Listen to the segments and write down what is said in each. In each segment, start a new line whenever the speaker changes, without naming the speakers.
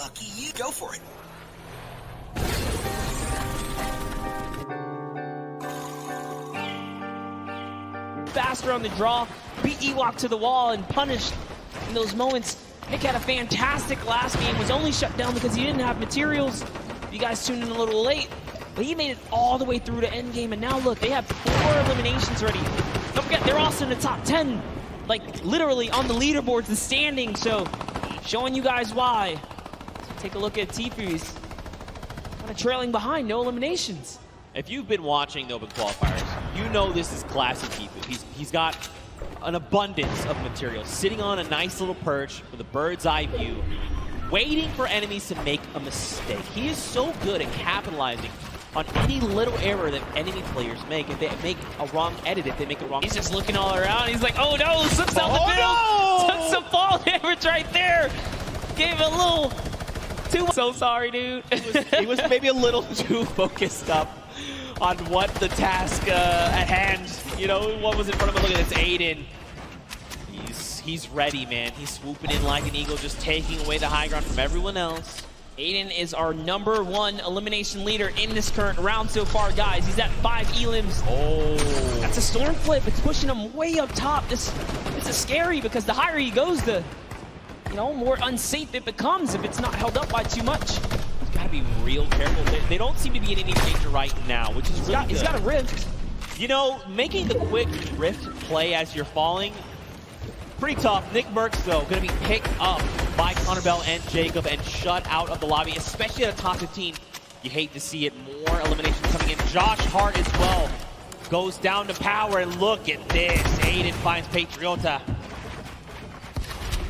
Lucky you. Go for it.
Faster on the draw, beat Ewok to the wall and punished in those moments. Nick had a fantastic last game, was only shut down because he didn't have materials. You guys tuned in a little late, but he made it all the way through to end game, and now look, they have 4 eliminations already. Don't forget, they're also in the top 10, like literally on the leaderboards, the standings, so showing you guys why. Take a look at Tfue's kind of trailing behind, no eliminations.
If you've been watching the Open Qualifiers, you know this is classic Tfue. He's got an abundance of material, sitting on a nice little perch with a bird's eye view, waiting for enemies to make a mistake. He is so good at capitalizing on any little error that enemy players make. If they make a wrong edit, if they make a wrong...
He's just looking all around. He's like, oh no, slips out the middle.
No!
Took some fall damage right there. Gave it a little too much. So sorry, dude.
He was maybe a little too focused up on what the task at hand, you know, what was in front of him. Look at this, Aydan. He's ready, man. He's swooping in like an eagle, just taking away the high ground from everyone else.
Aydan is our #1 elimination leader in this current round so far, guys. He's at 5 elims.
Oh.
That's a storm flip. It's pushing him way up top. This is scary because the higher he goes, the more unsafe it becomes if it's not held up by too much.
He's got to be real careful. They don't seem to be in any danger right now, which is really good.
He's got a rift.
You know, making the quick rift play as you're falling, pretty tough. Nick Merckx, though, going to be picked up by Connor Bell and Jacob and shut out of the lobby, especially at a top 15. You hate to see it. More eliminations coming in. Josh Hart as well goes down to power, and look at this. Aydan finds Patriota.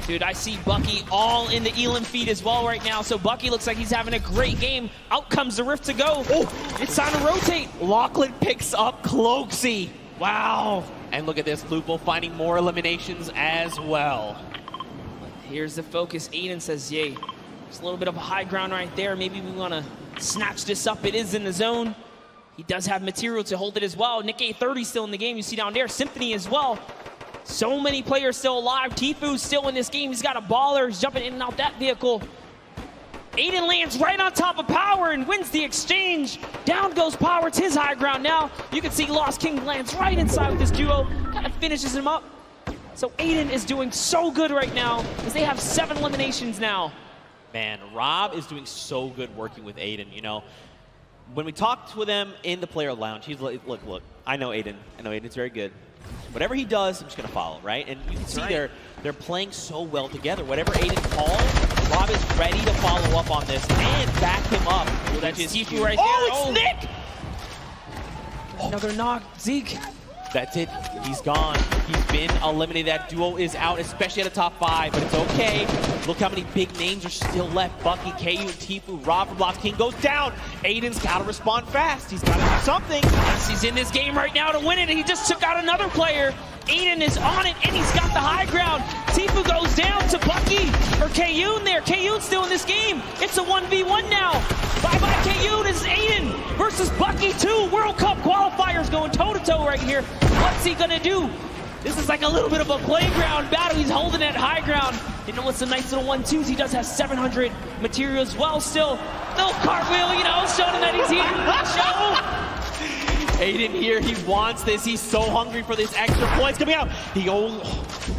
Dude, I see Bucky all in the Elim feed as well right now, so Bucky looks like he's having a great game. Out comes the rift to go. Oh, it's time to rotate.
Lachlan picks up Cloaksy. Wow. And look at this, Lupo finding more eliminations as well.
Here's the focus. Aydan says, yay. There's a little bit of a high ground right there. Maybe we want to snatch this up. It is in the zone. He does have material to hold it as well. Nick A30 still in the game. You see down there, Symfuhny as well. So many players still alive. Tfue's still in this game. He's got a baller. He's jumping in and out that vehicle. Aydan lands right on top of Power and wins the exchange. Down goes Power. It's his high ground now. You can see Lost King lands right inside with his duo. Kind of finishes him up. So Aydan is doing so good right now as they have 7 eliminations now.
Man, Rob is doing so good working with Aydan, you know. When we talked with him in the player lounge, he's like, look, I know Aydan. I know Aidan's very good. Whatever he does, I'm just going to follow, right? And you can see they're playing so well together. Whatever Aydan calls, Rob is ready to follow up on this and back him up.
Well, that's Tfue right there.
Oh, it's Nick!
Another knock. Zeke.
That's it. He's gone. He's been eliminated. That duo is out, especially at a top 5, but it's okay. Look how many big names are still left. Bucky, KU, and Tfue. Rob from Lost King goes down. Aydan's got to respond fast. He's got to do something.
Yes, he's in this game right now to win it. He just took out another player. Aydan is on it, and he's got the high ground. Tfue goes down to Bucky, or Kayun there. Kayun's still in this game. It's a 1v1 now. Bye-bye, Kayun. This is Aydan versus Bucky 2. World Cup qualifiers going toe-to-toe right here. What's he going to do? This is like a little bit of a playground battle. He's holding that high ground. You know what's some nice little 1-2s? He does have 700 material as well still. Little cartwheel, showing him that he's here. Show.
Aydan here, he wants this. He's so hungry for this extra points coming out. He goes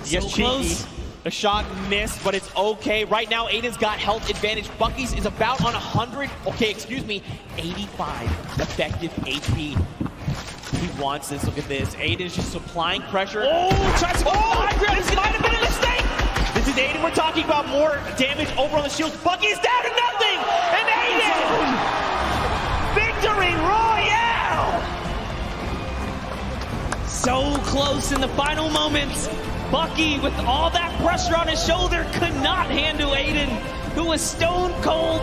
so close.
The shot missed, but it's okay. Right now, Aydan's got health advantage. Bucky's is about on 100. Okay, excuse me, 85 effective HP. He wants this. Look at this. Aydan's just supplying pressure.
Oh, tries to go high ground.
This might have been a mistake. This is Aydan. We're talking about more damage over on the shields. Bucky's down to nothing, and Aydan, victory royale.
So close in the final moments. Bucky, with all that pressure on his shoulder, could not handle Aydan, who was stone cold.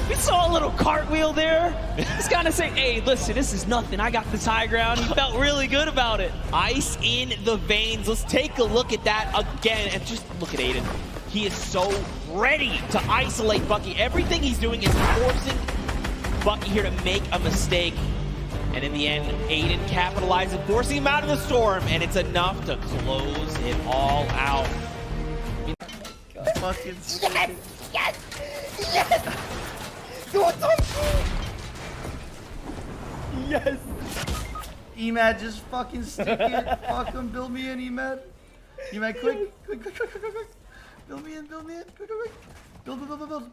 We saw a little cartwheel there. He's kind of saying, hey, listen, this is nothing. I got this high ground. He felt really good about it.
Ice in the veins. Let's take a look at that again. And just look at Aydan. He is so ready to isolate Bucky. Everything he's doing is forcing Bucky here to make a mistake. And in the end, Aydan capitalizes, forcing him out of the storm, and it's enough to close it all out.
fucking
Yes! What's up? Yes!
Emad, just fucking stick it. Fuck him, build me in, Emad. Emad, quick. Build me in. Quick. Build.
I'm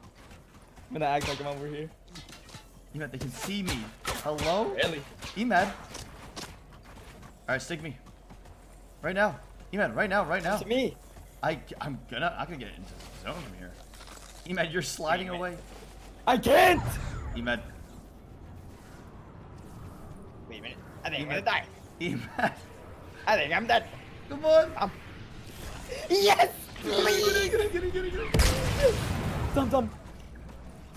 gonna act like I'm over here.
Emad, they can see me. Hello?
Really?
Emad. Alright, stick me. Right now. Emad, right now.
To me.
I'm not gonna get into the zone from here. Emad, you're sliding away.
I can't!
Emad.
Wait a minute. I think I'm gonna die.
Emad.
I think I'm dead.
Come on.
Yes! Please!
Get it.
Dum.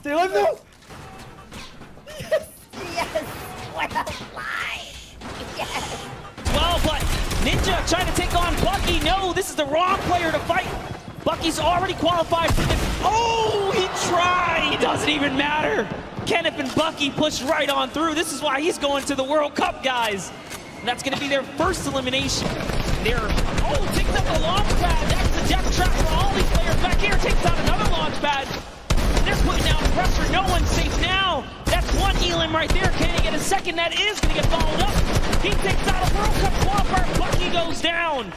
Stay alive now! Yes! What a fly! Yes!
Well, but Ninja trying to take on Bucky. No, this is the wrong player to fight. Bucky's already qualified for the... Oh, he tried. It doesn't even matter. Kenneth and Bucky pushed right on through. This is why he's going to the World Cup, guys. And that's going to be their first elimination. Oh, takes up the launch pad. That's the death trap for all these players back here. Takes out another launch pad. They're putting down pressure. No one's safe now. That's one Elim right there. Can he get a second? That is going to get followed up. He takes out a World Cup qualifier. Bucky goes down.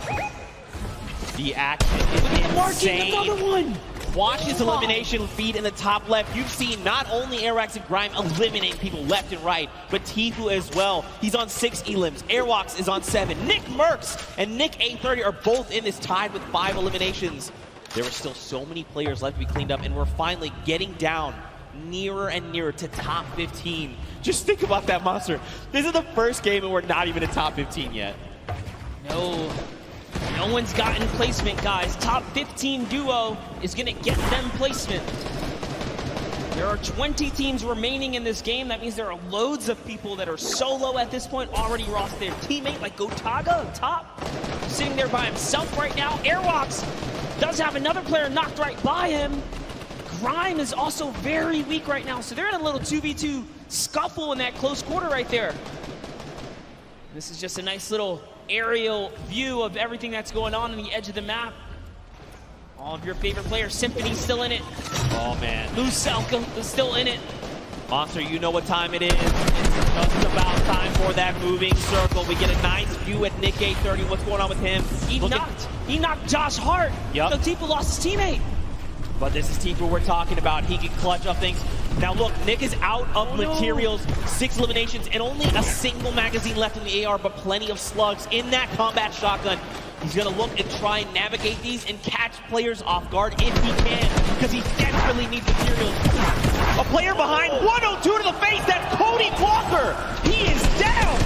The action is insane.
Another one.
Watch his elimination feed in the top left. You've seen not only Airwax and Grime eliminating people left and right, but Tfue as well. He's on 6 elims. Airwax is on 7. Nick Mercs and Nick A30 are both in this tied with 5 eliminations. There are still so many players left to be cleaned up, and we're finally getting down nearer and nearer to top 15. Just think about that, Monster. This is the first game and we're not even in top 15 yet.
No one's gotten placement, guys. Top 15 duo is going to get them placement. There are 20 teams remaining in this game. That means there are loads of people that are solo at this point, already lost their teammate, like Gotaga up top, sitting there by himself right now. Airwalks does have another player knocked right by him. Grime is also very weak right now, so they're in a little 2v2 scuffle in that close quarter right there. This is just a nice little aerial view of everything that's going on the edge of the map. All of your favorite players. Symfuhny's still in it.
Oh, man.
Lucelka is still in it.
Monster, you know what time it is. It's just about time for that moving circle. We get a nice view at Nick A30. What's going on with him?
He knocked Josh Hart.
Yep.
So Tfue lost his teammate.
But this is Tfue we're talking about. He can clutch up things. Now look, Nick is out of materials, 6 eliminations, and only a single magazine left in the AR, but plenty of slugs in that combat shotgun. He's gonna look and try and navigate these and catch players off guard if he can, because he desperately needs materials. A player behind, 102 to the face, that's Cody Walker. He is down.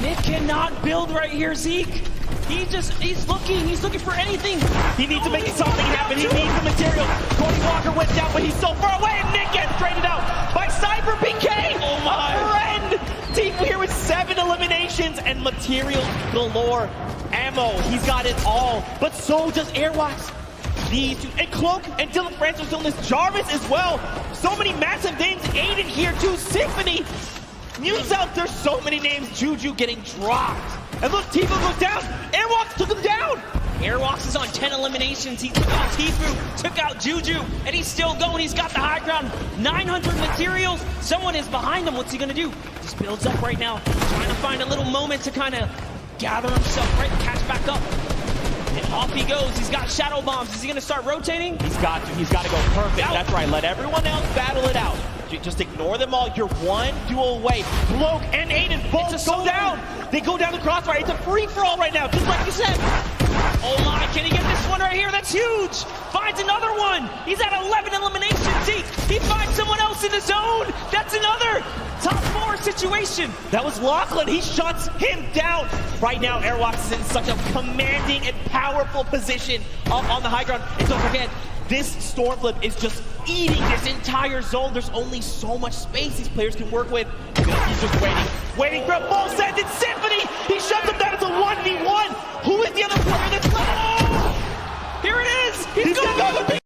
Nick cannot build right here, Zeke. He's looking for anything.
He needs to make something happen. He needs the material. Cody Walker went down, but he's so far away, and Nick gets traded out by Cyber PK.
Oh my.
A friend. Tfue here with 7 eliminations and materials galore. Ammo, he's got it all, but so does Airwax. These two, and Cloak and Dylan Francis doing this. Jarvis as well. So many massive names. Aydan here too. Symfuhny. News out, there's so many names. Juju getting dropped. And look, Tfue goes down. Airwalks took him down.
Airwalks is on 10 eliminations. He took out Tfue, took out Juju, and he's still going. He's got the high ground. 900 materials. Someone is behind him. What's he gonna do? Just builds up right now, trying to find a little moment to kind of gather himself, right? Catch back up. And off he goes. He's got shadow bombs. Is he gonna start rotating?
He's got to go perfect.
Out.
That's right. Let everyone else battle it out. Just ignore them all. You're one duel away. Cloak and Aydan both go down. They go down the crossfire. It's a free-for-all right now, just like you said.
Oh my, can he get this one right here? That's huge. Finds another one. He's at 11 eliminations. He finds someone else in the zone. That's another top 4 situation.
That was Lachlan. He shuts him down. Right now, Airwalks is in such a commanding and powerful position up on the high ground. And don't forget, this Stormflip is just eating this entire zone. There's only so much space these players can work with. He's just waiting for a full send. It's Symfuhny. He shuts him down. It's a 1v1. Who is the other player that's left?
Here it is.
He's going to